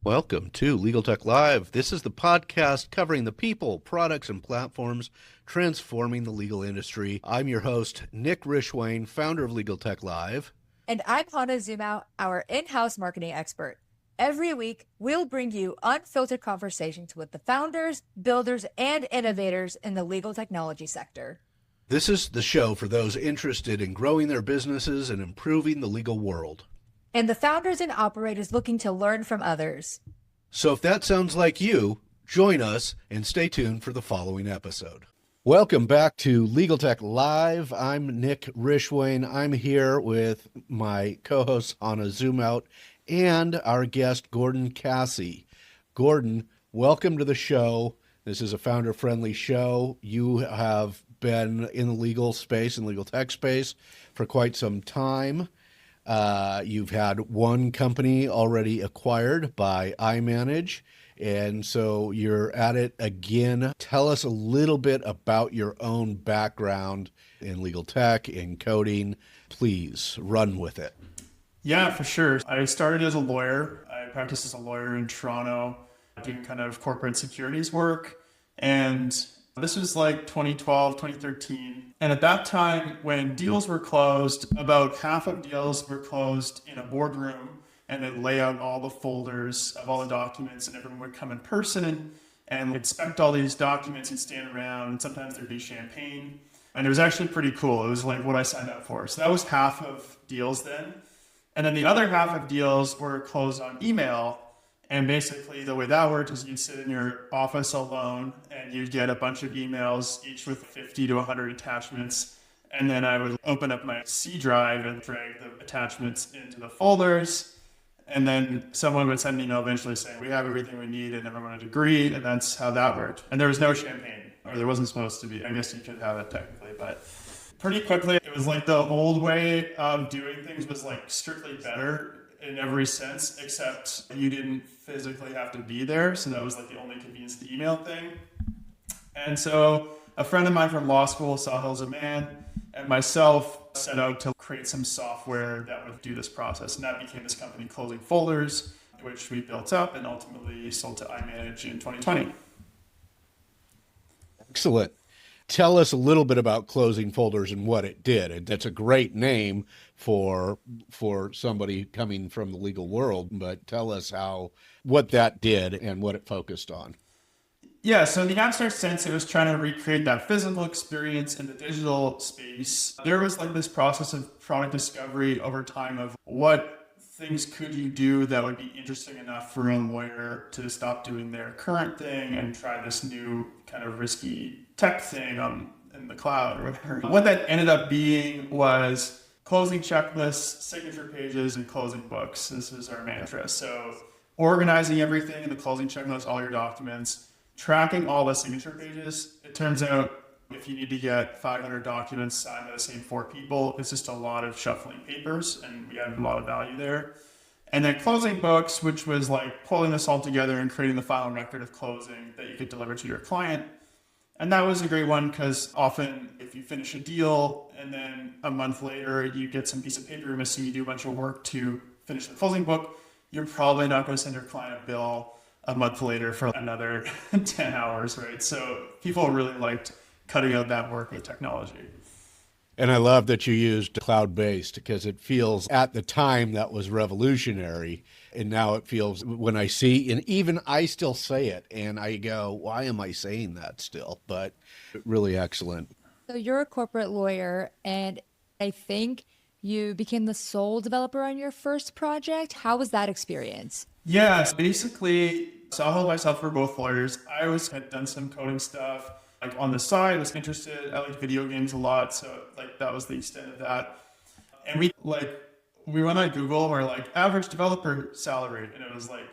Welcome to Legal Tech Live. This is the podcast covering the people, products, and platforms transforming the legal industry. I'm your host, Nick Rishwain, founder of Legal Tech Live. And I'm Hannah Zumau, our in-house marketing expert. Every week, we'll bring you unfiltered conversations with the founders, builders, and innovators in the legal technology sector. This is the show for those interested in growing their businesses and improving the legal world. And the founders and operators looking to learn from others. So if that sounds like you, join us and stay tuned for the following episode. Welcome back to Legal Tech Live. I'm Nick Rishwain. I'm here with my co-host Anna Zoomout and our guest Gordon Cassie. Gordon, welcome to the show. This is a founder-friendly show. You have been in the legal space and legal tech space for quite some time. You've had one company already acquired by iManage, and so you're at it again. Tell us a little bit about your own background in legal tech, in coding. Please run with it. Yeah, for sure. I started as a lawyer. I practiced as a lawyer in Toronto, doing kind of corporate securities work. And this was like 2012, 2013. And at that time, when deals were closed, about half of deals were closed in a boardroom, and they'd lay out all the folders of all the documents, and everyone would come in person and inspect all these documents and stand around. And sometimes there'd be champagne. And it was actually pretty cool. It was like what I signed up for. So that was half of deals then. And then the other half of deals were closed on email. And basically the way that worked is you'd sit in your office alone and you'd get a bunch of emails, each with 50 to 100 attachments. And then I would open up my C drive and drag the attachments into the folders. And then someone would send an email eventually saying, we have everything we need, and everyone would agree. And that's how that worked. And there was no champagne, or there wasn't supposed to be. I guess you could have it technically, but pretty quickly it was like the old way of doing things was like strictly better in every sense, except you didn't physically have to be there. So that was like the only convenience, the email thing. And so a friend of mine from law school saw Hill's a Man, and myself set out to create some software that would do this process. And that became this company, Closing Folders, which we built up and ultimately sold to iManage in 2020. Excellent. Tell us a little bit about Closing Folders and what it did. And that's a great name for somebody coming from the legal world, but tell us what that did and what it focused on. Yeah, so in the abstract sense, it was trying to recreate that physical experience in the digital space. There was like this process of product discovery over time of what things could you do that would be interesting enough for a lawyer to stop doing their current thing and try this new kind of risky tech thing in the cloud or whatever. What that ended up being was closing checklists, signature pages, and closing books. This is our mantra. So organizing everything in the closing checklist, all your documents, tracking all the signature pages. It turns out if you need to get 500 documents signed by the same 4 people, it's just a lot of shuffling papers, and we had a lot of value there. And then closing books, which was like pulling this all together and creating the final record of closing that you could deliver to your client. And that was a great one because often if you finish a deal and then a month later you get some piece of paper missing, you do a bunch of work to finish the closing book, you're probably not going to send your client a bill a month later for another 10 hours, right? So people really liked cutting out that work with technology. And I love that you used cloud-based because it feels at the time that was revolutionary. And now it feels when I see, and even I still say it and I go, why am I saying that still? But really excellent. So you're a corporate lawyer, and I think you became the sole developer on your first project. How was that experience? Yeah, basically, so I'll hold myself for both lawyers. I always had done some coding stuff. Like on the side, I was interested. I like video games a lot, so like that was the extent of that. And we went on Google, we're like average developer salary, and it was like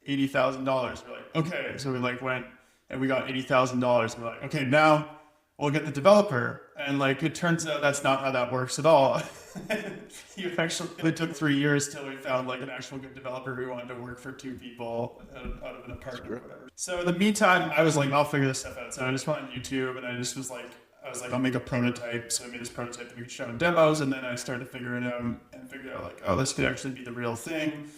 $80,000. We're like, okay, so we like went and we got $80,000. We're like, okay, now we'll get the developer. And like it turns out that's not how that works at all. It took 3 years till we found like an actual good developer who wanted to work for 2 people out of an apartment or whatever. So in the meantime, I was like, I'll figure this stuff out. So I just went on YouTube and I was like, I'll make a prototype. So I made this prototype that we could show in demos, and then I started figuring it out and figured out like, oh, this could actually be the real thing.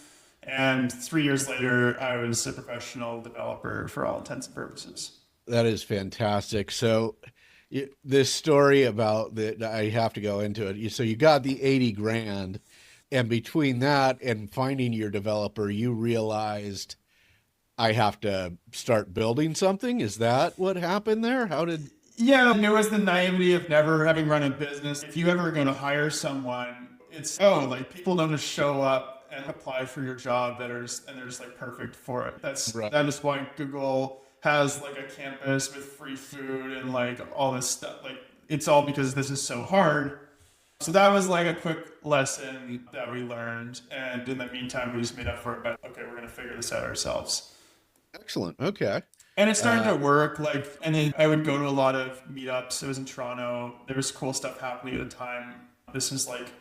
And 3 years later, I was a professional developer for all intents and purposes. That is fantastic. So this story about I have to go into it. So you got the 80 grand, and between that and finding your developer, you realized I have to start building something. Is that what happened there? How did... Yeah, it was the naivety of never having run a business. If you ever going to hire someone, it's, like people don't just show up and apply for your job and they're just like perfect for it. That is why Google has like a campus with free food and like all this stuff. Like it's all because this is so hard. So that was like a quick lesson that we learned. And in the meantime, we just made up for it. But okay, we're going to figure this out ourselves. Excellent. Okay. And it started to work, and then I would go to a lot of meetups. It was in Toronto. There was cool stuff happening at the time. This is like,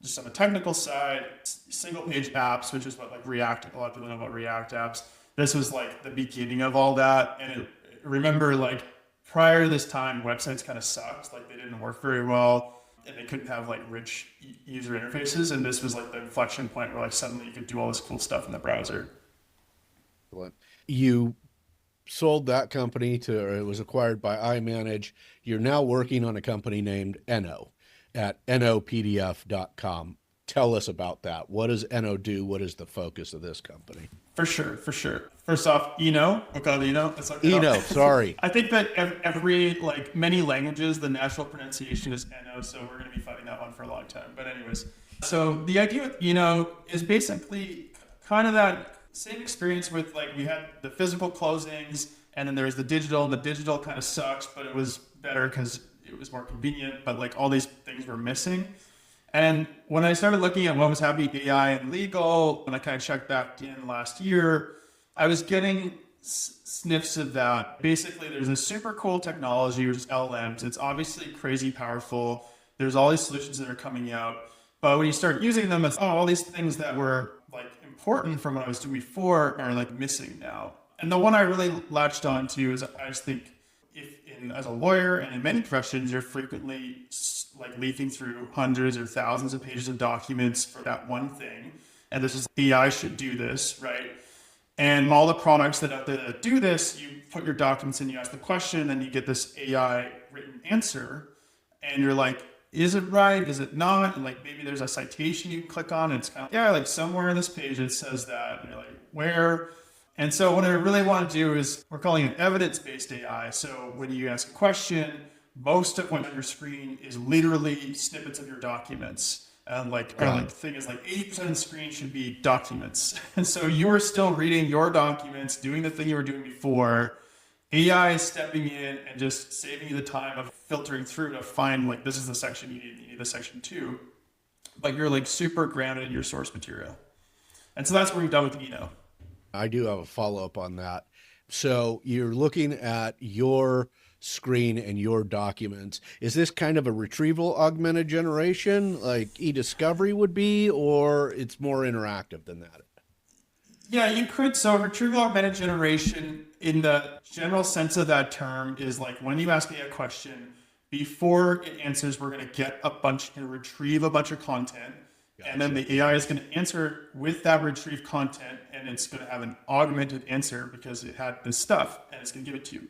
just on the technical side, single page apps, which is what like React, a lot of people know about React apps. This was like the beginning of all that. And remember, like prior to this time, websites kind of sucked. Like they didn't work very well and they couldn't have like rich user interfaces. And this was like the inflection point where like suddenly you could do all this cool stuff in the browser. You sold that company or it was acquired by iManage. You're now working on a company named Eno at NoPDF.com. Tell us about that. What does Eno do? What is the focus of this company? For sure. First off, Eno, we'll call it Eno. Eno, sorry. I think that like many languages, the natural pronunciation is Eno, so we're going to be fighting that one for a long time. But anyways, so the idea with Eno is basically kind of that same experience with like we had the physical closings and then there was the digital. The digital kind of sucks, but it was better because it was more convenient, but like all these things were missing. And when I started looking at what was happening in AI and legal, when I kind of checked back in last year, I was getting sniffs of that. Basically, there's a super cool technology, which is LLMs. It's obviously crazy powerful. There's all these solutions that are coming out. But when you start using them, it's all these things that were like important from what I was doing before are like missing now. And the one I really latched on to is I just think as a lawyer and in many professions, you're frequently like leafing through hundreds or thousands of pages of documents for that one thing. And this is AI should do this, right? And all the products that out there that do this, you put your documents in, you ask the question, and you get this AI written answer. And you're like, is it right? Is it not? And like maybe there's a citation you can click on and it's kind of, yeah, like somewhere in this page it says that. And you're like, where? And so what I really want to do is we're calling it evidence-based AI. So when you ask a question, most of what's on your screen is literally snippets of your documents. And the thing is like 80% of the screen should be documents. And so you're still reading your documents, doing the thing you were doing before. AI is stepping in and just saving you the time of filtering through to find like, this is the section you need the section two. But you're like super grounded in your source material. And so that's what we've done with Eno. I do have a follow-up on that. So you're looking at your screen and your documents. Is this kind of a retrieval augmented generation like eDiscovery would be, or it's more interactive than that? Yeah, you could. So retrieval augmented generation in the general sense of that term is like when you ask me a question, before it answers, we're going to retrieve a bunch of content. Gotcha. And then the AI is going to answer with that retrieved content, and it's going to have an augmented answer because it had this stuff, and it's going to give it to you.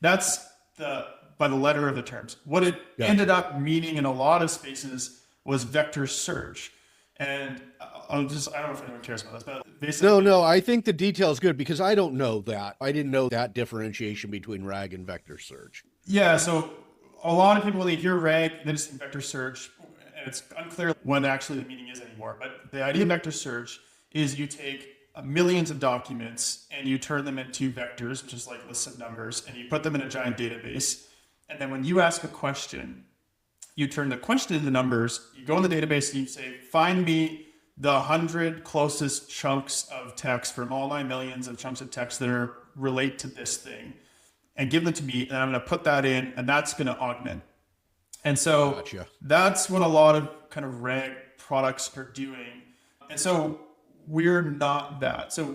That's by the letter of the terms. What it ended up meaning in a lot of spaces was vector search. And I don't know if anyone cares about this, but basically... No, I think the detail is good because I don't know that. I didn't know that differentiation between RAG and vector search. Yeah, so a lot of people, when they hear RAG, they just think vector search. It's unclear what actually the meaning is anymore, but the idea of vector search is you take millions of documents and you turn them into vectors, which is like lists of numbers, and you put them in a giant database. And then when you ask a question, you turn the question into numbers, you go in the database and you say, find me the 100 closest chunks of text from all my millions of chunks of text that relate to this thing, and give them to me, and I'm going to put that in, and that's going to augment. And so That's what a lot of kind of RAG products are doing. And so we're not that. So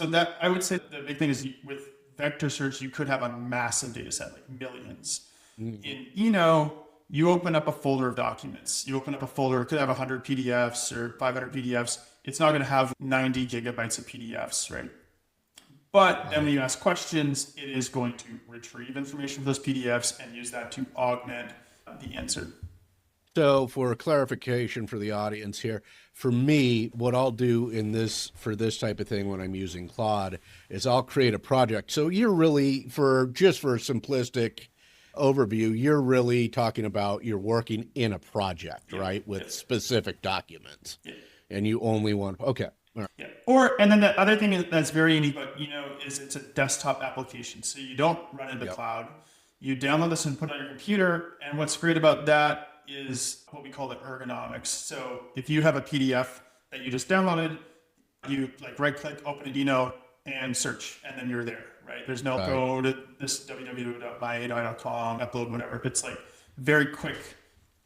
that I would say the big thing is with vector search, you could have a massive data set, like millions. Mm-hmm. In Eno, you open up a folder of documents. You open up a folder, it could have 100 PDFs or 500 PDFs. it's not going to have 90 gigabytes of PDFs, right? But then when you ask questions, it is going to retrieve information from those PDFs and use that to augment the answer. So for clarification for the audience here, for me, what I'll do for this type of thing when I'm using Claude is I'll create a project. So you're really, for simplistic overview, you're really talking about you're working in a project, right? With specific documents. Yeah. And you only want, okay. All right. Yeah. And then the other thing that's very unique, but is it's a desktop application. So you don't run in the cloud. You download this and put it on your computer. And what's great about that is what we call the ergonomics. So if you have a PDF that you just downloaded, you right click, open it, and search, and then you're there, right? There's no go to this www.myai.com, upload whatever. It's very quick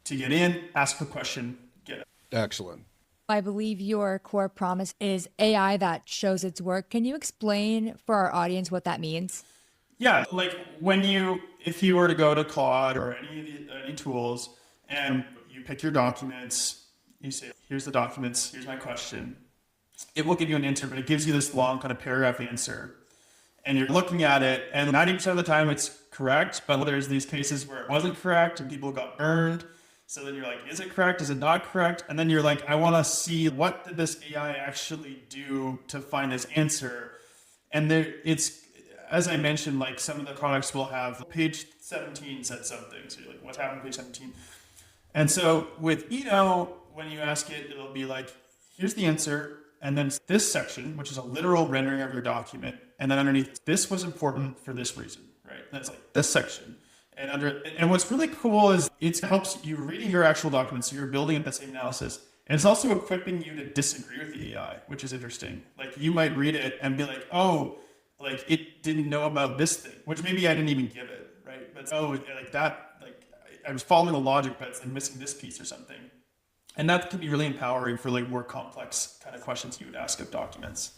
to get in, ask a question, get it. Excellent. I believe your core promise is AI that shows its work. Can you explain for our audience what that means? Yeah, if you were to go to Claude or any tools and you pick your documents, you say, here's the documents, here's my question. It will give you an answer, but it gives you this long kind of paragraph answer. And you're looking at it, and 90% of the time it's correct, but there's these cases where it wasn't correct and people got burned. So then you're like, is it correct? Is it not correct? And then you're like, I want to see what did this AI actually do to find this answer? And it's, as I mentioned, some of the products will have page 17 said something. So you're like, what's happened to page 17? And so with Eno, when you ask it, it'll be like, here's the answer. And then this section, which is a literal rendering of your document. And then underneath, this was important for this reason, right? That's this section. And what's really cool is it helps you reading your actual documents. So you're building the same analysis. And it's also equipping you to disagree with the AI, which is interesting. You might read it and be like, oh, it didn't know about this thing, which maybe I didn't even give it, right? But I was following the logic, but it's missing this piece or something. And that can be really empowering for more complex kind of questions you would ask of documents.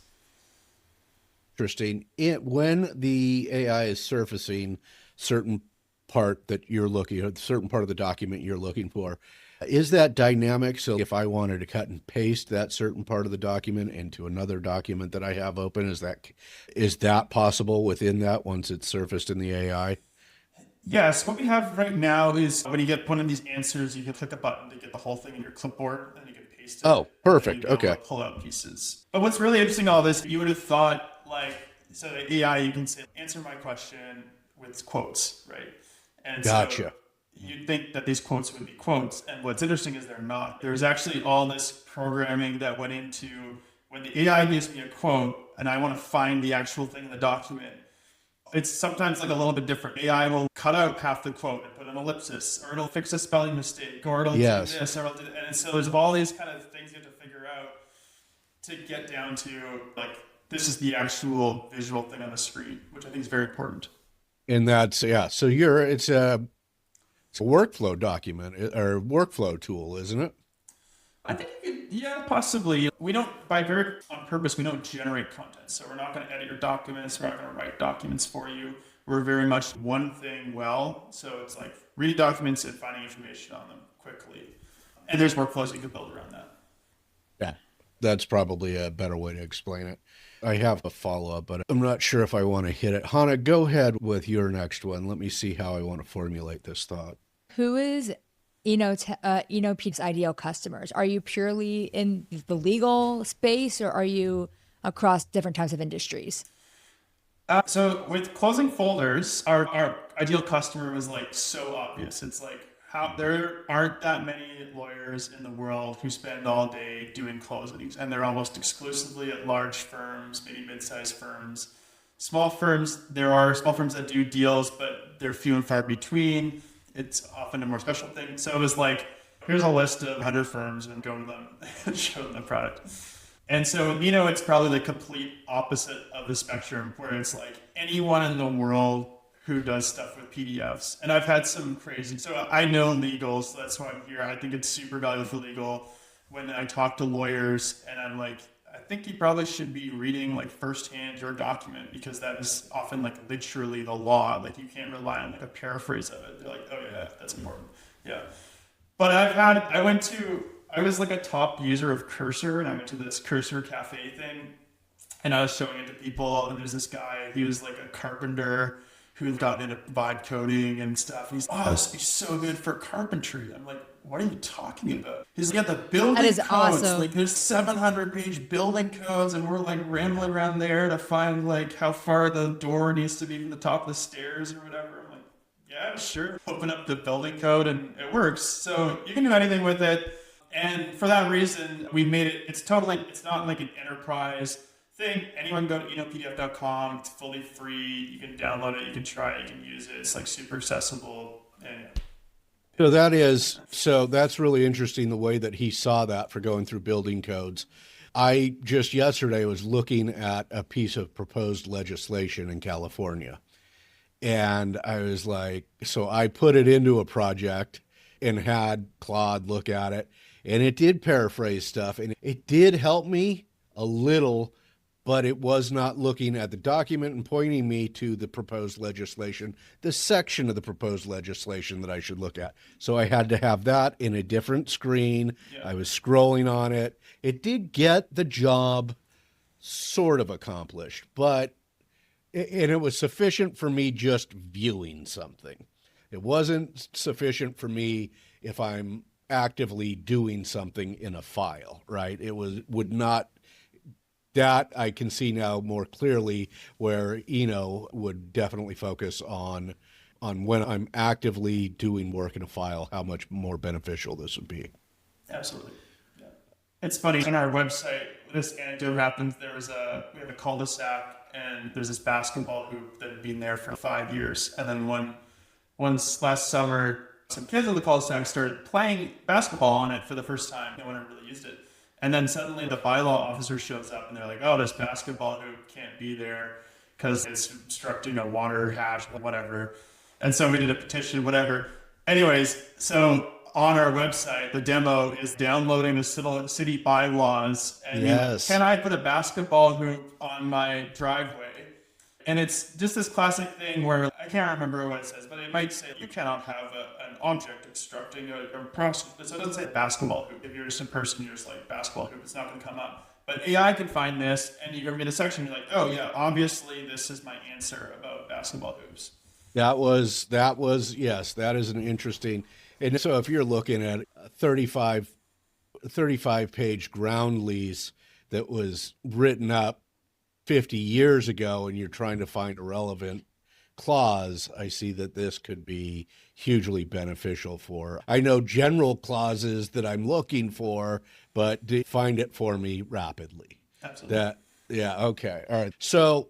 Interesting. When the AI is surfacing certain part that you're looking at, certain part of the document you're looking for, is that dynamic? So if I wanted to cut and paste that certain part of the document into another document that I have open, is that possible within that once it's surfaced in the AI? Yes, what we have right now is when you get one of these answers, you can click a button to get the whole thing in your clipboard, and you can paste it. Oh, perfect. Okay. Pull out pieces. But what's really interesting about all this, you would have thought so the AI, you can say, answer my question with quotes, right? And gotcha. So you'd think that these quotes would be quotes, and what's interesting is they're not. There's actually all this programming that went into when the AI gives me a quote and I want to find the actual thing in the document. It's sometimes a little bit different. AI will cut out half the quote and put an ellipsis, or it'll fix a spelling mistake, or it'll do this, or it'll do, and so there's all these kind of things you have to figure out to get down to this is the actual visual thing on the screen, which I think is very important. And that's, so it's a workflow document or workflow tool, isn't it? I think possibly. We don't, on purpose, we don't generate content. So we're not going to edit your documents. We're not going to write documents for you. We're very much one thing well. So it's reading documents and finding information on them quickly. And there's workflows you can build around that. Yeah, that's probably a better way to explain it. I have a follow-up, but I'm not sure if I want to hit it. Hannah, go ahead with your next one. Let me see how I want to formulate this thought. Who is Eno PDF's ideal customers? Are you purely in the legal space, or are you across different types of industries? So with closing folders, our ideal customer was so obvious. It's how there aren't that many lawyers in the world who spend all day doing closings, and they're almost exclusively at large firms, maybe mid-sized firms. Small firms, there are small firms that do deals, but they're few and far between. It's often a more special thing. So it was here's a list of 100 firms and go to them and show them the product. And so, it's probably the complete opposite of the spectrum, where it's anyone in the world who does stuff with PDFs. And I've had some crazy, so I know legal, so that's why I'm here. I think it's super valuable for legal. When I talk to lawyers and I'm I think you probably should be reading firsthand your document, because that is often literally the law. You can't rely on a paraphrase of it. They're oh yeah, that's important. Yeah. But I went to I was like a top user of Cursor, and I went to this Cursor cafe thing, and I was showing it to people, and there's this guy, he was like a carpenter who's gotten into vibe coding and stuff. He's, oh, this would be so good for carpentry. I'm like, what are you talking about? He's got the building That is codes. awesome. Like there's 700-page building codes, and we're like rambling around there to find like how far the door needs to be from the top of the stairs or whatever. I'm like, yeah, sure. Open up the building code and it works. So you can do anything with it. And for that reason, we made it, it's not like an enterprise thing. Anyone go to enopdf.com. It's fully free. You can download it. You can try it. You can use it. It's like super accessible. And So that's really interesting, the way that he saw that for going through building codes. I just yesterday was looking at a piece of proposed legislation in California. And I was like, so I put it into a project and had Claude look at it, and it did paraphrase stuff, and it did help me a little, but it was not looking at the document and pointing me to the proposed legislation, the section of the proposed legislation that I should look at. So I had to have that in a different screen. Yeah. I was scrolling on it. It did get the job sort of accomplished, and it was sufficient for me just viewing something. It wasn't sufficient for me if I'm actively doing something in a file, right? Would not. That I can see now more clearly, where Eno would definitely focus on when I'm actively doing work in a file, how much more beneficial this would be. absolutely. Yeah. It's funny, on our website, this anecdote happens. We have a cul-de-sac, and there's this basketball hoop that had been there for 5 years. And then once last summer, some kids in the cul-de-sac started playing basketball on it for the first time. No one ever really used it. And then suddenly the bylaw officer shows up, and they're like, oh, this basketball hoop can't be there because it's obstructing a water hatch or whatever. And so we did a petition, whatever. Anyways, so on our website, the demo is downloading the city bylaws. And Yes. can I put a basketball hoop on my driveway? And it's just this classic thing where I can't remember what it says, but it might say you cannot have an object obstructing a process. So it doesn't say basketball hoop. If you're just in person, you're just like basketball hoop. It's not going to come up. But AI can find this, and you go read a section. You're like, oh yeah, obviously this is my answer about basketball hoops. That was yes, that is an interesting. And so if you're looking at a 35 page ground lease that was written up 50 years ago, and you're trying to find a relevant clause, I see that this could be hugely beneficial for. I know general clauses that I'm looking for, but find it for me rapidly. Absolutely. Okay. All right. So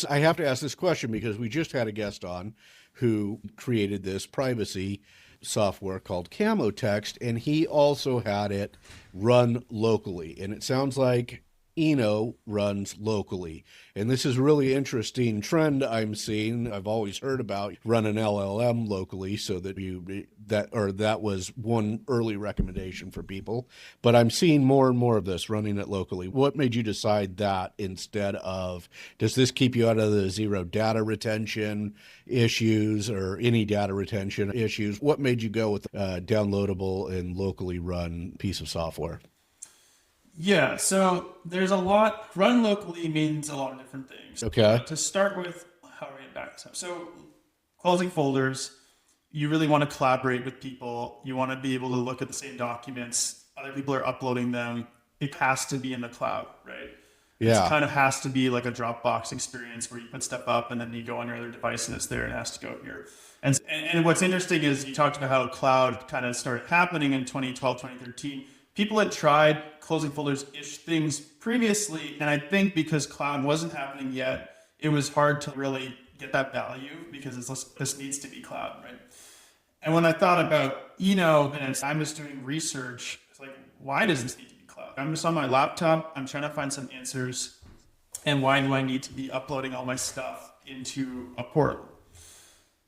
I have to ask this question because we just had a guest on who created this privacy software called Camo Text, and he also had it run locally. And it sounds like Eno runs locally. And this is a really interesting trend I'm seeing. I've always heard about run an LLM locally, so that that was one early recommendation for people. But I'm seeing more and more of this, running it locally. What made you decide that instead of, does this keep you out of the zero data retention issues or any data retention issues? What made you go with a downloadable and locally run piece of software? Yeah, so there's a lot. Run locally means a lot of different things. Okay. To start with, how do we get back to that? So closing folders, you really want to collaborate with people. You want to be able to look at the same documents. Other people are uploading them. It has to be in the cloud, right? Yeah. It kind of has to be like a Dropbox experience where you put stuff up and then you go on your other device and it's there and it has to go here. And what's interesting is you talked about how cloud kind of started happening in 2012, 2013. People had tried closing folders-ish things previously, and I think because cloud wasn't happening yet, it was hard to really get that value because this needs to be cloud, right? And when I thought about Eno, and I'm just doing research, it's like, why does this need to be cloud? I'm just on my laptop, I'm trying to find some answers, and why do I need to be uploading all my stuff into a portal?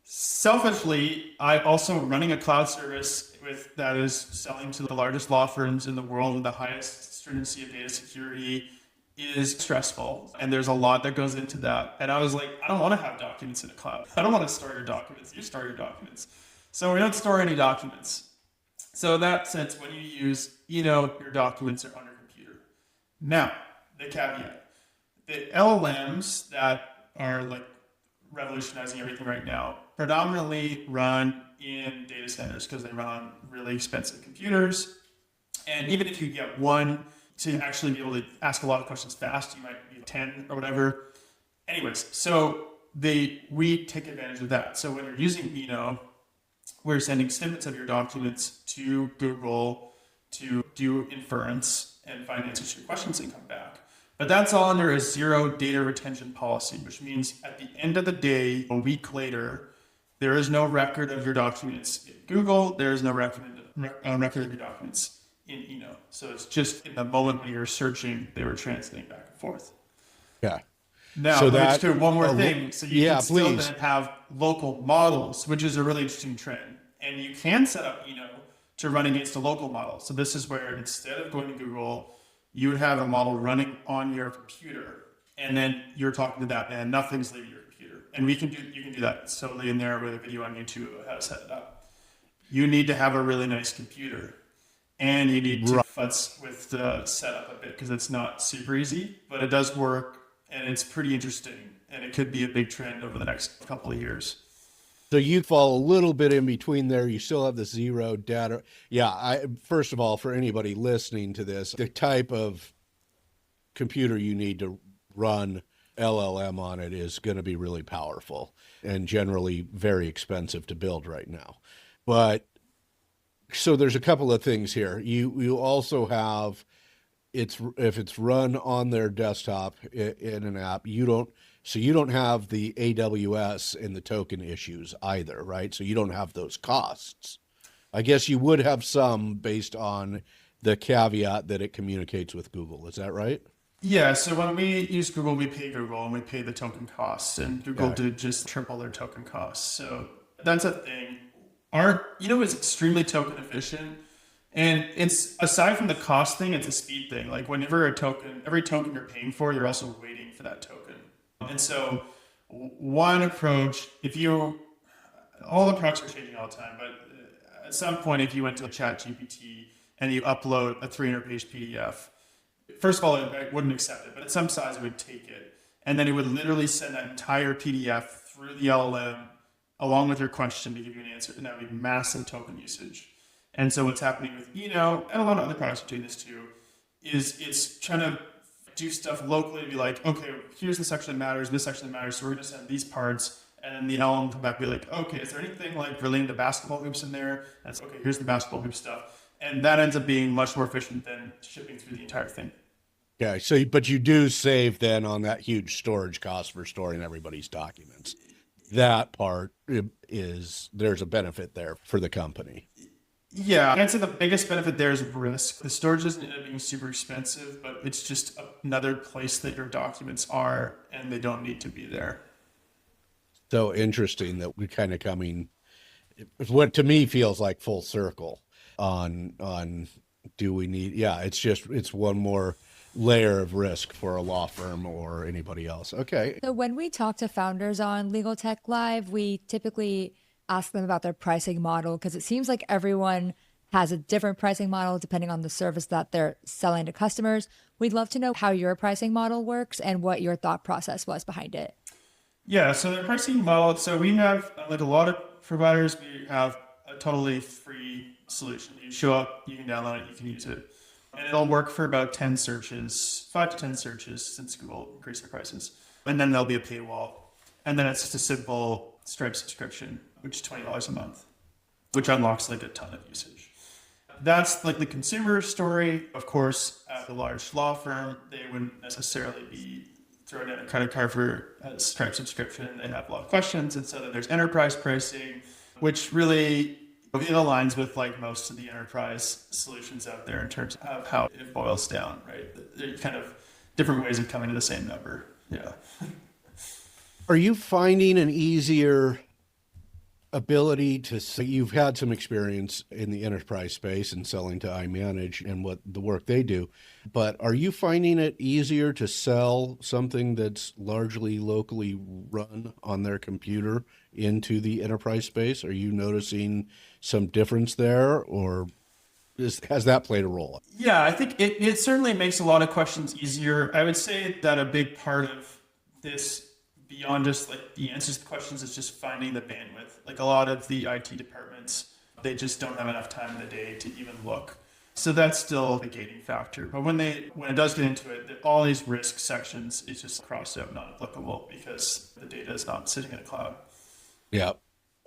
Selfishly, I'm also running a cloud service that is selling to the largest law firms in the world with the highest stringency of data security is stressful. And there's a lot that goes into that. And I was like, I don't want to have documents in a cloud. I don't want to store your documents. You store your documents. So we don't store any documents. So in that sense, when you use Eno, your documents are on your computer. Now, the caveat. The LLMs that are like revolutionizing everything right now predominantly run in data centers because they run on really expensive computers. And even if you get one to actually be able to ask a lot of questions fast, you might need 10 or whatever. Anyways, so we take advantage of that. So when you're using Eno, we're sending snippets of your documents to Google to do inference and find answers to your questions and come back. But that's all under a zero data retention policy, which means at the end of the day, a week later, there is no record of your documents in Google. There is no record of your documents in Eno. So it's just in the moment when you're searching, they were translating back and forth. Yeah. Now, So let's do one more thing. So you can still please. then have local models, which is a really interesting trend. And you can set up Eno to run against a local model. So this is where instead of going to Google, you would have a model running on your computer, and then you're talking to that, and nothing's leaving your computer. And you can do that solely in there with a video on YouTube of how to set it up. You need to have a really nice computer, and you need to futz with the setup a bit because it's not super easy, but it does work, and it's pretty interesting, and it could be a big trend over the next couple of years. So you fall a little bit in between there. You still have the zero data. Yeah. First of all, for anybody listening to this, the type of computer you need to run LLM on it is going to be really powerful and generally very expensive to build right now. But so there's a couple of things here. You also have if it's run on their desktop in an app, you don't have the AWS and the token issues either, right? So you don't have those costs. I guess you would have some based on the caveat that it communicates with Google. Is that right? Yeah, so when we use Google, we pay Google and we pay the token costs, and Google did just triple their token costs. So that's a thing. It's extremely token efficient. And it's aside from the cost thing, it's a speed thing. Like whenever every token you're paying for, you're also waiting for that token. And so one approach, all the products are changing all the time, but at some point, if you went to ChatGPT and you upload a 300-page PDF, first of all, it wouldn't accept it, but at some size, it would take it. And then it would literally send that entire PDF through the LLM along with your question to give you an answer. And that would be massive token usage. And so what's happening with Eno, and a lot of other products are doing this too, is it's trying to do stuff locally to be like, okay, here's the section that matters, this section that matters, so we're going to send these parts, and then the LLM come back and be like, okay, is there anything like relating to basketball hoops in there? That's okay, here's the basketball hoop stuff. And that ends up being much more efficient than shipping through the entire thing. Yeah, but you do save then on that huge storage cost for storing everybody's documents. That part there's a benefit there for the company. Yeah, I'd say the biggest benefit there is risk. The storage doesn't end up being super expensive, but it's just another place that your documents are, and they don't need to be there. So interesting that we're kind of coming, what to me feels like full circle on do we need, it's one more layer of risk for a law firm or anybody else. Okay. So when we talk to founders on Legal Tech Live, we typically ask them about their pricing model because it seems like everyone has a different pricing model depending on the service that they're selling to customers. We'd love to know how your pricing model works and what your thought process was behind it. Yeah, so the pricing model, so we have, like a lot of providers, we have a totally free solution. You show up, you can download it, you can use it. And it'll work for about 10 searches, 5 to 10 searches since Google increased their prices. And then there'll be a paywall. And then it's just a simple Stripe subscription, which is $20 a month, which unlocks like a ton of usage. That's like the consumer story. Of course, at a large law firm, they wouldn't necessarily be throwing in a credit card for a Stripe subscription. They have a lot of questions. And so then there's enterprise pricing, which really it aligns with like most of the enterprise solutions out there in terms of how it boils down, right? They're kind of different ways of coming to the same number. Yeah. Are you finding an easier ability you've had some experience in the enterprise space and selling to iManage and what the work they do, but are you finding it easier to sell something that's largely locally run on their computer into the enterprise space? Are you noticing some difference there or? Has that played a role? Yeah, I think it certainly makes a lot of questions easier. I would say that a big part of this, beyond just like the answers to the questions, is just finding the bandwidth. Like a lot of the IT departments, they just don't have enough time in the day to even look. So that's still the gating factor. But when it does get into it, all these risk sections is just crossed out, not applicable, because the data is not sitting in a cloud. Yeah.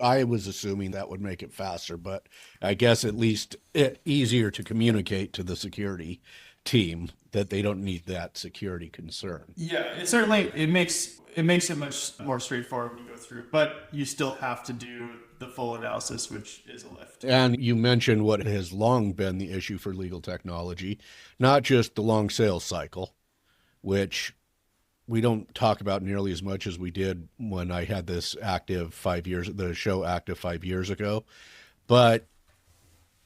I was assuming that would make it faster, but I guess at least easier to communicate to the security team that they don't need that security concern. Yeah, it makes it much more straightforward when you go through, but you still have to do the full analysis, which is a lift. And you mentioned what has long been the issue for legal technology, not just the long sales cycle, which we don't talk about nearly as much as we did when I had this the show active 5 years ago, but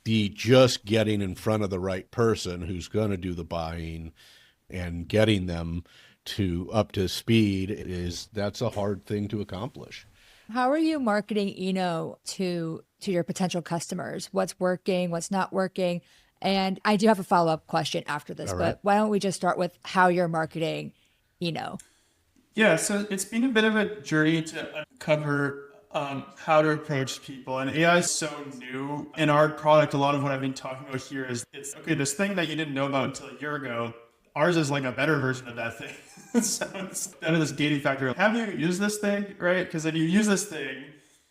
the just getting in front of the right person who's going to do the buying and getting them up to speed that's a hard thing to accomplish. How are you marketing Eno to your potential customers? What's working, what's not working? And I do have a follow-up question after this, but why don't we just start with how you're marketing Eno? Yeah, so it's been a bit of a journey to uncover how to approach people. And AI is so new. In our product, a lot of what I've been talking about here is this thing that you didn't know about until a year ago, ours is like a better version of that thing. So it's kind of this gating factor. Have you used this thing, right? Because if you use this thing,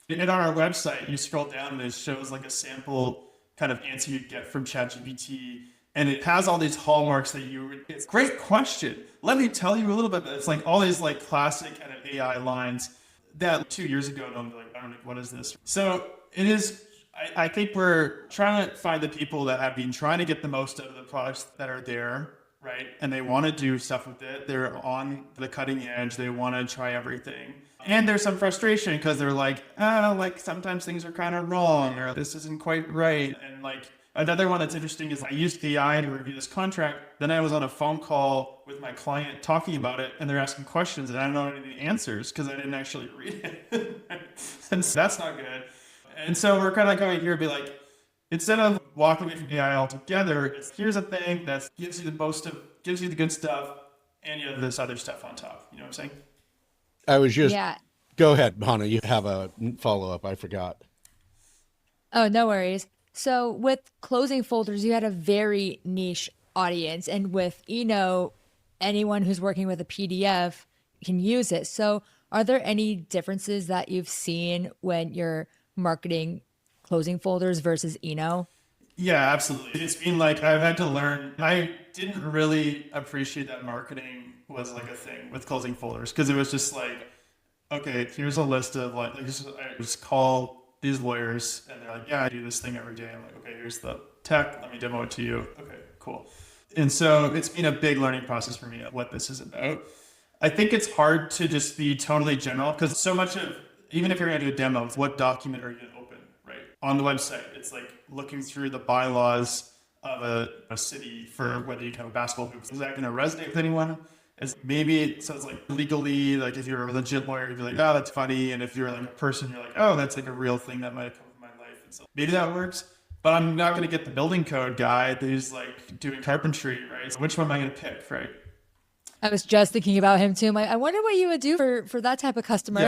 and on our website, you scroll down and it shows like a sample kind of answer you get from ChatGPT. And it has all these hallmarks it's a great question. Let me tell you a little bit. It's like all these like classic kind of AI lines that 2 years ago, I'm like, I don't know, what is this? So it is, I think we're trying to find the people that have been trying to get the most out of the products that are there, right? And they want to do stuff with it. They're on the cutting edge. They want to try everything. And there's some frustration because they're like, like sometimes things are kind of wrong or this isn't quite right. And like, another one that's interesting is I used AI to review this contract. Then I was on a phone call with my client talking about it, and they're asking questions, and I don't know any of the answers because I didn't actually read it. And so that's not good. And so we're kind of going here and be like, instead of walking away from AI altogether, here's a thing that gives you the good stuff, and you have this other stuff on top. You know what I'm saying? I was just, Go ahead, Hannah. You have a follow-up. I forgot. Oh, no worries. So with closing folders, you had a very niche audience, and with Eno, anyone who's working with a PDF can use it. So are there any differences that you've seen when you're marketing closing folders versus Eno? Yeah, absolutely. It's been like I've had to learn. I didn't really appreciate that marketing was like a thing with closing folders because it was just like, okay, here's a list of I just call these lawyers and they're like, yeah, I do this thing every day. I'm like, okay, here's the tech. Let me demo it to you. Okay, cool. And so it's been a big learning process for me of what this is about. I think it's hard to just be totally general because so much of, even if you're going to do a demo, what document are you going to open, right? On the website, it's like looking through the bylaws of a city for whether you have a basketball hoop. Is that going to resonate with anyone? So it's like legally, like if you're a legit lawyer, you'd be like, oh, that's funny. And if you're like a person, you're like, oh, that's like a real thing that might have come from my life. And so maybe that works, but I'm not going to get the building code guy who's like doing carpentry, right? So which one am I going to pick, right? I was just thinking about him too. I wonder what you would do for that type of customer.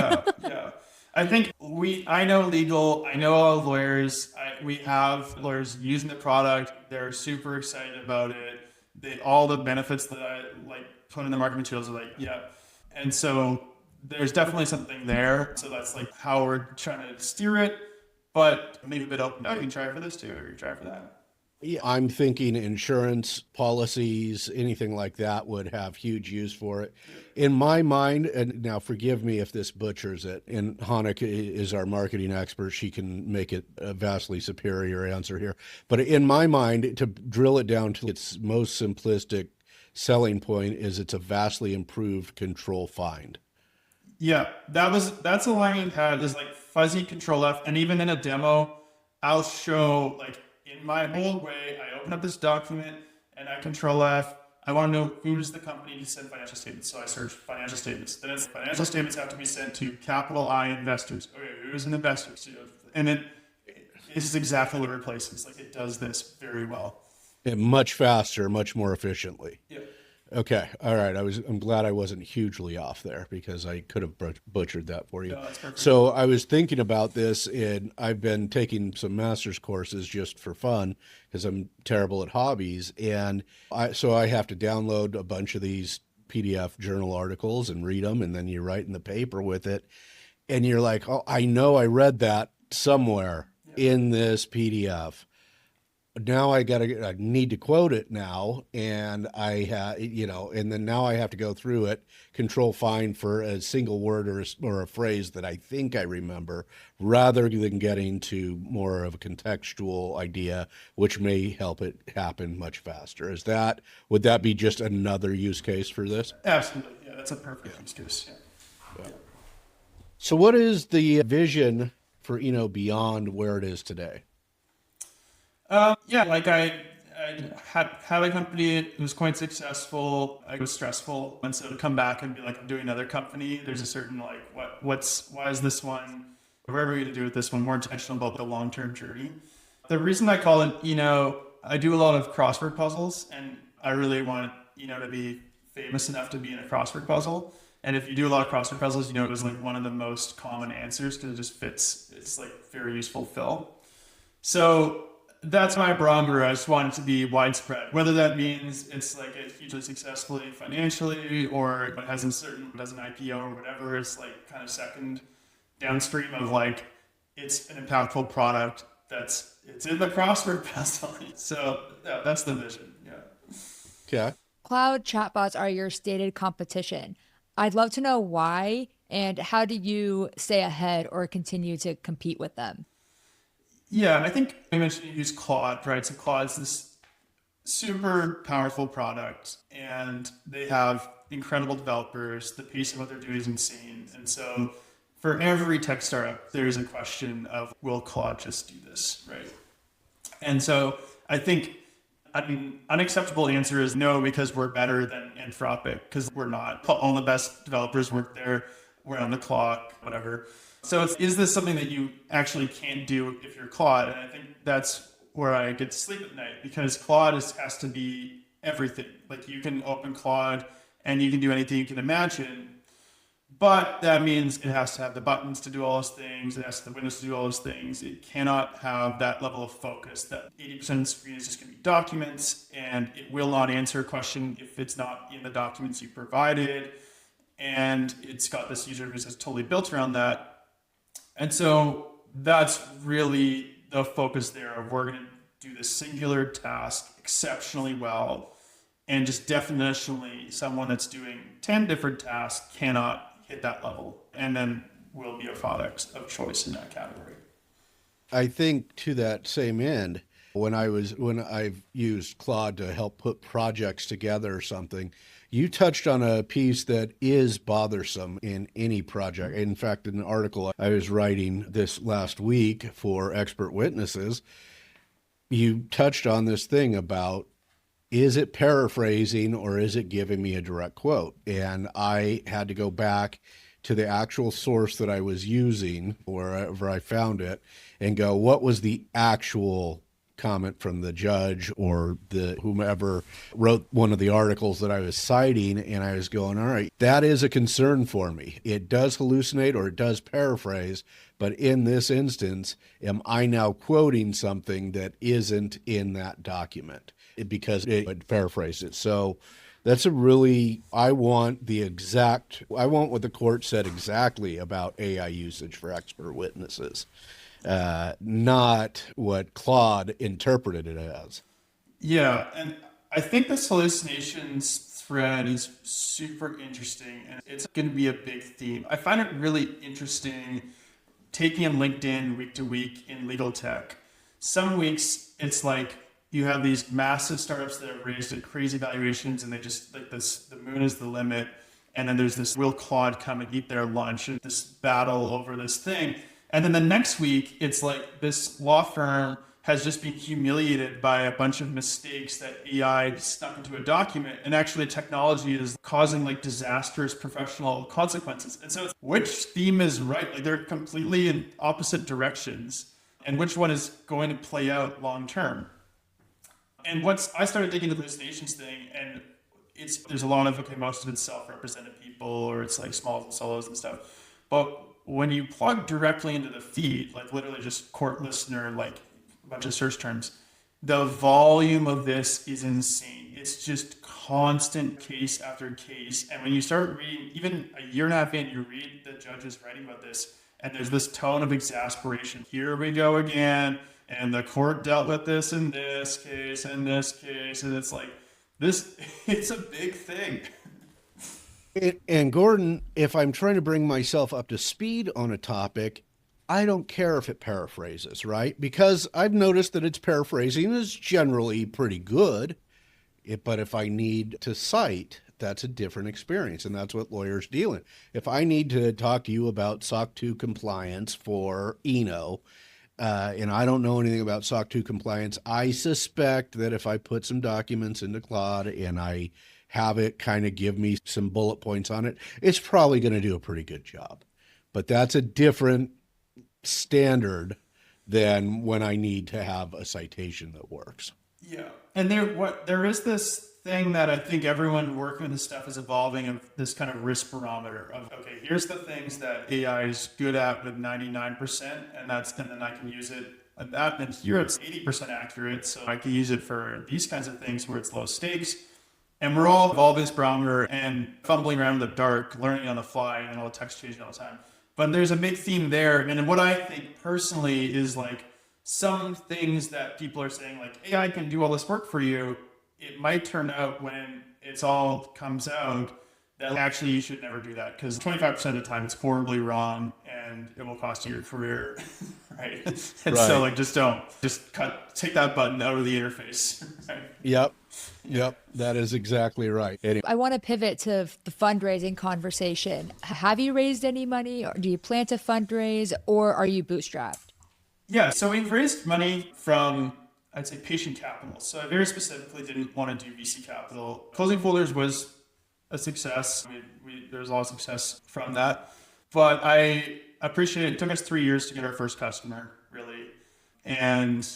Yeah. I think I know legal, I know all lawyers, we have lawyers using the product. They're super excited about it. All the benefits that I like put in the marketing materials are like, yeah. And so there's definitely something there. So that's like how we're trying to steer it, but maybe a bit open. Oh, you can try it for this too, or you can try it for that. Yeah, I'm thinking insurance policies, anything like that would have huge use for it. In my mind, and now forgive me if this butchers it, and Hannah is our marketing expert. She can make it a vastly superior answer here. But in my mind, to drill it down to its most simplistic selling point is it's a vastly improved control find. Yeah, that's a line we've had is like fuzzy control F. And even in a demo, I'll show like, in my old way, I open up this document and I control F. I want to know who is the company to send financial statements. So I search financial statements. Then financial statements have to be sent to capital I investors. Okay, who's an investor? And then this is exactly what it replaces. Like, it does this very well. And much faster, much more efficiently. Yeah. Okay. All right. I'm glad I wasn't hugely off there because I could have butchered that for you. No, that's perfect. So I was thinking about this, and I've been taking some master's courses just for fun because I'm terrible at hobbies. And so I have to download a bunch of these PDF journal articles and read them. And then you write in the paper with it. And you're like, oh, I know I read that somewhere in this PDF. Now I need to quote it now, and and then now I have to go through it, control find for a single word or a phrase that I think I remember, rather than getting to more of a contextual idea, which may help it happen much faster. Would that be just another use case for this? Absolutely. Yeah, that's a perfect use case. Yeah. So what is the vision for Eno beyond where it is today? Like I had a company, it was quite successful. It was stressful. And so to come back and be like, I'm doing another company, there's a certain like, why is this one, whatever are we going to do with this one, more intentional about the long-term journey. The reason I call it Eno, I do a lot of crossword puzzles, and I really want Eno to be famous enough to be in a crossword puzzle. And if you do a lot of crossword puzzles, it was like one of the most common answers because it just fits. It's like very useful fill. So that's my barometer. I just want it to be widespread. Whether that means it's like a hugely successfully financially, or it does an IPO or whatever, it's like kind of second downstream of like it's an impactful product it's in the crossword puzzle. So that's the vision. Yeah. Okay. Cloud chatbots are your stated competition. I'd love to know why, and how do you stay ahead or continue to compete with them? Yeah, I think I mentioned you use Claude, right? So Claude is this super powerful product, and they have incredible developers. The pace of what they're doing is insane. And so for every tech startup, there's a question of, will Claude just do this, right? And so I think unacceptable answer is no, because we're better than Anthropic, because we're not. All the best developers work there. We're on the clock, whatever. So is this something that you actually can't do if you're Claude? And I think that's where I get to sleep at night, because Claude has to be everything. Like, you can open Claude and you can do anything you can imagine, but that means it has to have the buttons to do all those things. It has the windows to do all those things. It cannot have that level of focus that 80% of the screen is just going to be documents, and it will not answer a question if it's not in the documents you provided. And it's got this user interface that's totally built around that. And so that's really the focus there of, we're going to do this singular task exceptionally well. And just definitionally, someone that's doing 10 different tasks cannot hit that level, and then will be a product of choice in that category. I think to that same end, when I've used Claude to help put projects together or something, you touched on a piece that is bothersome in any project. In fact, in an article I was writing this last week for Expert Witnesses, you touched on this thing about, is it paraphrasing or is it giving me a direct quote? And I had to go back to the actual source that I was using, wherever I found it, and go, what was the actual comment from the judge or whomever wrote one of the articles that I was citing? And I was going, all right, that is a concern for me. It does hallucinate or it does paraphrase, but in this instance, am I now quoting something that isn't in that document because it would paraphrase it? So that's I want what the court said exactly about AI usage for expert witnesses. Not what Claude interpreted it as. Yeah, and I think this hallucinations thread is super interesting, and it's going to be a big theme. I find it really interesting taking in LinkedIn week to week in legal tech. Some weeks it's like you have these massive startups that have raised at crazy valuations, and they just like this, the moon is the limit. And then there's this, will Claude come and eat their lunch, and this battle over this thing. And then the next week, it's like this law firm has just been humiliated by a bunch of mistakes that AI stuck into a document. And actually technology is causing like disastrous professional consequences. And so which theme is right? Like, they're completely in opposite directions. and which one is going to play out long term. And I started digging into the hallucinations thing, and there's a lot of, okay, most of it's self-represented people, or it's like smalls and solos and stuff. But when you plug directly into the feed, like literally just court listener, like a bunch of search terms, the volume of this is insane. It's just constant case after case. And when you start reading, even a year and a half in, you read the judges writing about this, and there's this tone of exasperation. Here we go again. And the court dealt with this in this case, and this case. And it's like, it's a big thing. And Gordon, if I'm trying to bring myself up to speed on a topic, I don't care if it paraphrases, right? Because I've noticed that its paraphrasing is generally pretty good. But if I need to cite, that's a different experience. And that's what lawyers deal in. If I need to talk to you about SOC 2 compliance for Eno, and I don't know anything about SOC 2 compliance, I suspect that if I put some documents into Claude and I have it kind of give me some bullet points on it, it's probably going to do a pretty good job. But that's a different standard than when I need to have a citation that works. Yeah. And there is this thing that I think everyone working with this stuff is evolving, of this kind of risk barometer of, okay, here's the things that AI is good at with 99%, and then I can use it at that, and here it's 80% accurate, so I can use it for these kinds of things where it's low stakes. And we're all evolving this barometer and fumbling around in the dark, learning on the fly, and all the text changing all the time. But there's a big theme there, and what I think personally is like, some things that people are saying, like, AI can do all this work for you, it might turn out when it's all comes out that actually you should never do that, because 25% of the time it's horribly wrong and it will cost you your career, right? And so like, just take that button out of the interface. Right? Yep, that is exactly right. Anyway. I want to pivot to the fundraising conversation. Have you raised any money, or do you plan to fundraise, or are you bootstrapped? Yeah, so we've raised money from, I'd say, patient capital. So I very specifically didn't want to do VC capital. Closing folders was a success. There was a lot of success from that. But I appreciate it took us 3 years to get our first customer, really. And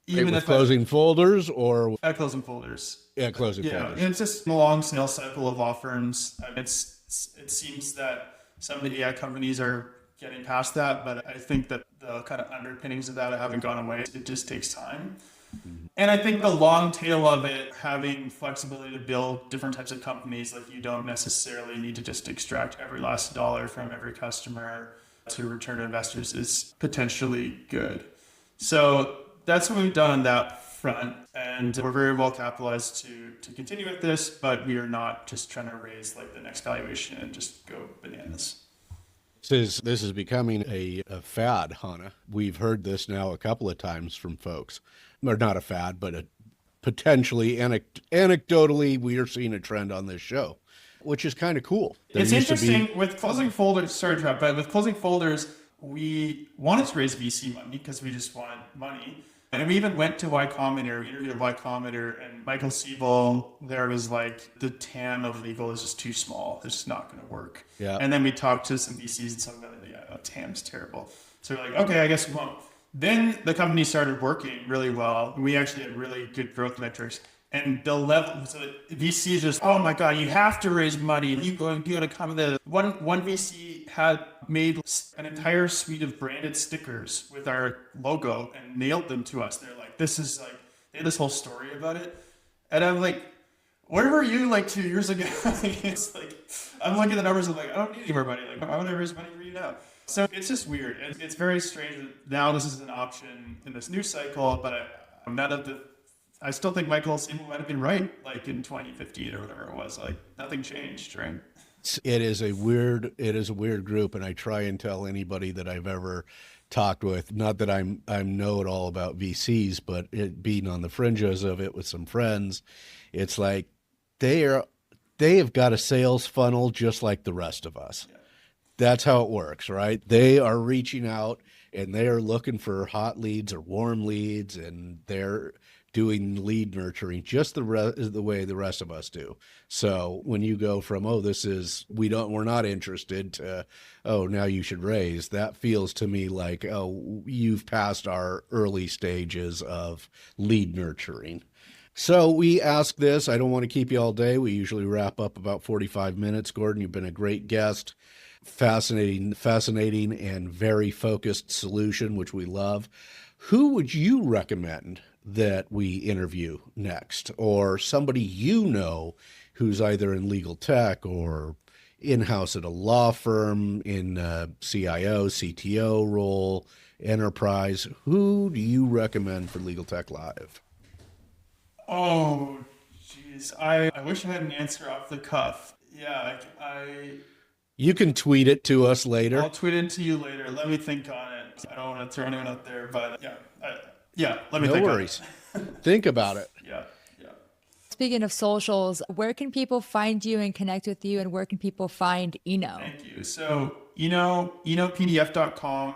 even if closing folders or closing folders. Yeah, closing folders. Yeah, it's just a long sales cycle of law firms. It seems that some of the AI companies are getting past that, but I think that the kind of underpinnings of that haven't gone away. It just takes time. Mm-hmm. And I think the long tail of it, having flexibility to build different types of companies, like you don't necessarily need to just extract every last dollar from every customer to return to investors, is potentially good. So that's what we've done on that front. And we're very well capitalized to continue with this, but we are not just trying to raise like the next valuation and just go bananas. This is becoming a fad, Hannah. We've heard this now a couple of times from folks. Or not a fad, but potentially anecdotally, we are seeing a trend on this show, which is kind of cool. It's interesting with closing folders. Sorry to interrupt, but with closing folders, we wanted to raise VC money because we just wanted money. And we even went to Y Combinator, we interviewed Y Combinator, and Michael Siebel there was like, the TAM of legal is just too small. It's just not going to work. Yeah. And then we talked to some VCs and some of them, TAM's terrible. So we're like, okay, I guess we won't. Then the company started working really well. We actually had really good growth metrics. And the level, so VCs just, oh my God, you have to raise money. You got to come to one VC had made an entire suite of branded stickers with our logo and nailed them to us. They're like, this is like, they had this whole story about it. And I'm like, where were you like 2 years ago? It's like, I'm looking at the numbers and like, I don't need any more money. Like, why would I raise money for you now? So it's just weird. It's very strange that now this is an option in this new cycle, but I still think Michael Siebel might have been right, like in 2015 or whatever it was. Like, nothing changed, right? It is a weird group, and I try and tell anybody that I've ever talked with, not that I know it all about VCs, but it being on the fringes of it with some friends, it's like they have got a sales funnel just like the rest of us. Yeah. That's how it works, right? They are reaching out and they are looking for hot leads or warm leads, and they're doing lead nurturing just the way the rest of us do. So when you go from, oh, we're not interested, to, oh, now you should raise, that feels to me like, oh, you've passed our early stages of lead nurturing. So we ask this. I don't want to keep you all day. We usually wrap up about 45 minutes. Gordon, you've been a great guest. Fascinating, and very focused solution, which we love. Who would you recommend that we interview next? Or somebody you know who's either in legal tech or in-house at a law firm, in a CIO, CTO role, enterprise. Who do you recommend for Legal Tech Live? Oh, geez. I wish I had an answer off the cuff. Yeah, You can tweet it to us later. I'll tweet it to you later. Let me think on it. I don't want to throw anyone out there, but let me think No worries. Think about it. Yeah. Speaking of socials, where can people find you and connect with you, and where can people find Eno? Thank you. So, Eno PDF.com,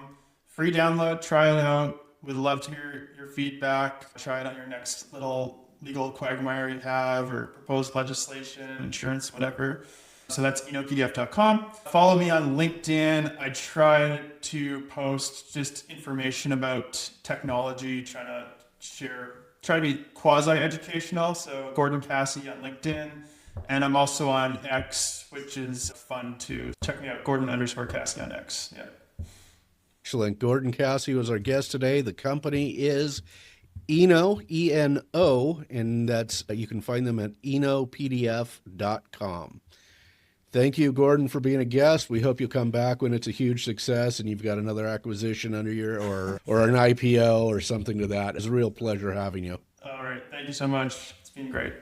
free download, try it out. Would love to hear your feedback. Try it on your next little legal quagmire you have, or proposed legislation, insurance, whatever. So that's enopdf.com. Follow me on LinkedIn. I try to post just information about technology, try to be quasi-educational. So Gordon Cassie on LinkedIn. And I'm also on X, which is fun too. Check me out, Gordon_Cassie on X. Yeah. Excellent. Gordon Cassie was our guest today. The company is Eno, E-N-O, and that's you can find them at enopdf.com. Thank you, Gordon, for being a guest. We hope you'll come back when it's a huge success and you've got another acquisition under your or an IPO or something to that. It's a real pleasure having you. All right. Thank you so much. It's been great.